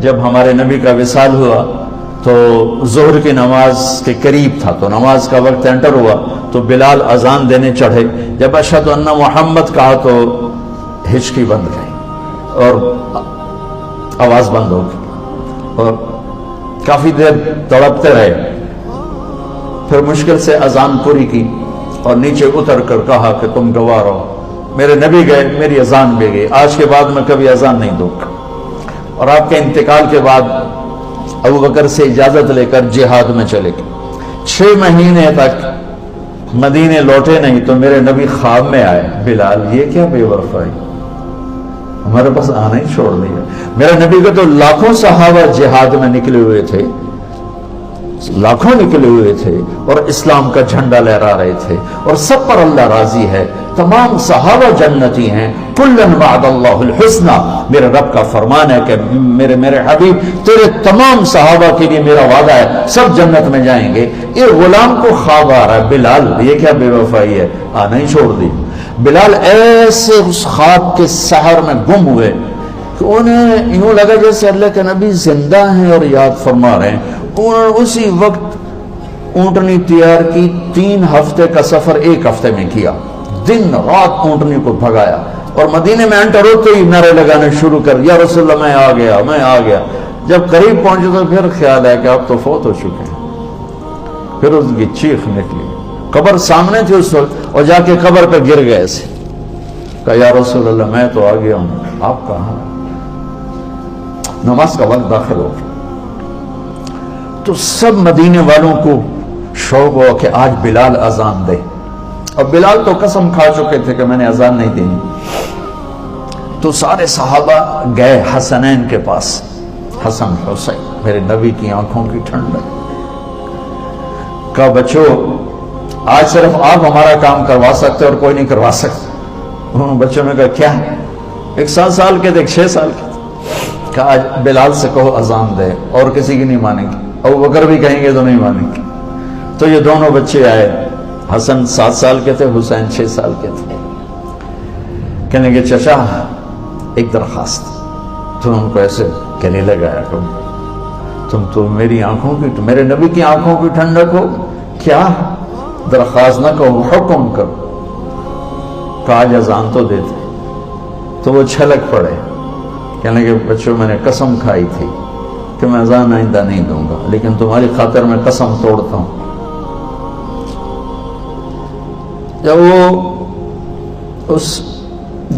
جب ہمارے نبی کا وصال ہوا تو ظہر کی نماز کے قریب تھا، تو نماز کا وقت انٹر ہوا تو بلال اذان دینے چڑھے. جب اشہد ان محمد کہا تو ہچکی بند گئی اور آواز بند ہو گئی اور کافی دیر تڑپتے رہے. پھر مشکل سے اذان پوری کی اور نیچے اتر کر کہا کہ تم گواہ رہو، میرے نبی گئے، میری اذان بھی گئی، آج کے بعد میں کبھی اذان نہیں دوں گا. اور آپ کے انتقال کے بعد ابو بکر سے اجازت لے کر جہاد میں چلے گئے. 6 مہینے تک مدینے لوٹے نہیں تو میرے نبی خواب میں آئے. بلال یہ کیا بے وفائی، ہمارے پاس آنا ہی چھوڑ دیا. میرے نبی کو تو لاکھوں صحابہ جہاد میں نکلے ہوئے تھے، لاکھوں نکلے ہوئے تھے اور اسلام کا جھنڈا لہرا رہے تھے اور سب پر اللہ راضی ہے. تمام صحابہ جنتی ہیں. کلن وعد اللہ الحسنى، میرے رب کا فرمان ہے کہ میرے حبیب تیرے تمام صحابہ کے لیے میرا وعدہ ہے، سب جنت میں جائیں گے. یہ غلام کو خواب آ رہا ہے، بلال یہ کیا بے وفائی ہے، آنا ہی چھوڑ دی. بلال ایسے اس خواب کے سحر میں گم ہوئے کہ انہیں یوں لگا جیسے اللہ کے نبی زندہ ہیں اور یاد فرما رہے ہیں. انہوں نے اسی وقت اونٹنی تیار کی، 3 ہفتے کا سفر 1 ہفتے میں کیا، دن رات اونٹنی کو بھگایا اور مدینے میں انٹر ہوتے ہی نعرے لگانے شروع کر، یا رسول اللہ میں آ گیا، میں آ گیا. جب قریب پہنچے تو پھر خیال ہے کہ آپ تو فوت ہو چکے ہیں. پھر اس کی چیخ نکلی، قبر سامنے تھی اس وقت، اور جا کے قبر پہ گر گئے ایسے. کہا یا رسول اللہ میں تو آ گیا ہوں، آپ کہاں؟ نماز کا وقت داخل ہو گیا تو سب مدینے والوں کو شوق ہوا کہ آج بلال اذان دے. اور بلال تو قسم کھا چکے تھے کہ میں نے اذان نہیں دینی. تو سارے صحابہ گئے حسنین کے پاس. حسن حسین میرے نبی کی آنکھوں کی ٹھنڈک. کہا بچو آج صرف آپ ہمارا کام کروا سکتے اور کوئی نہیں کروا سکتے. انہوں نے بچوں نے کہا کیا؟ ایک 7 سال کے تھے، ایک 6 سال کے تھے. کہا آج بلال سے کہو اذان دے، اور کسی کی نہیں مانیں گے، ابو بکر بھی کہیں گے تو نہیں مانیں گے. تو یہ دونوں بچے آئے، حسن 7 سال کے تھے، حسین 6 سال کے تھے. کہنے کہ چچا ایک درخواست. تو ان کو ایسے کہنے لگایا کہ تم تو میری آنکھوں کی، میرے نبی کی آنکھوں کی ٹھنڈک ہو. کیا؟ درخواست نہ کہو، حکم کرو. کہا آج اذان تو دیتے. تو وہ چھلک پڑے، کہنے کہ بچوں میں نے قسم کھائی تھی کہ میں اذان آئندہ نہیں دوں گا، لیکن تمہاری خاطر میں قسم توڑتا ہوں. جب وہ اس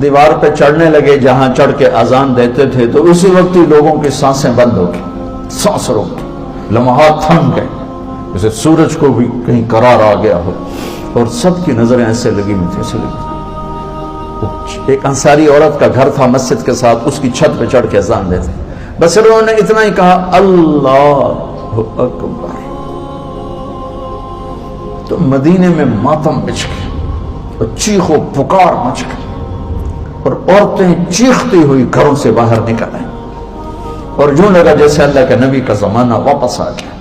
دیوار پہ چڑھنے لگے جہاں چڑھ کے اذان دیتے تھے تو اسی وقت ہی لوگوں کی سانسیں بند ہو گئی، سانس روک گئی، لمحات تھم گئے جیسے سورج کو بھی کہیں قرار آ گیا ہو. اور سب کی نظریں ایسے لگی ہوئی تھی، ایسے لگی. ایک انصاری عورت کا گھر تھا مسجد کے ساتھ، اس کی چھت پہ چڑھ کے اذان دیتے. بس انہوں نے اتنا ہی کہا اللہ اکبر تو مدینے میں ماتم بچ گیا اور چیخ و پکار مچ گئی اور عورتیں چیختی ہوئی گھروں سے باہر نکل آئیں اور یوں لگا جیسے اللہ کے نبی کا زمانہ واپس آ گیا.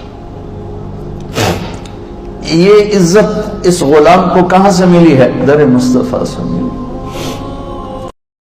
یہ عزت اس غلام کو کہاں سے ملی ہے؟ در مصطفیٰ سے.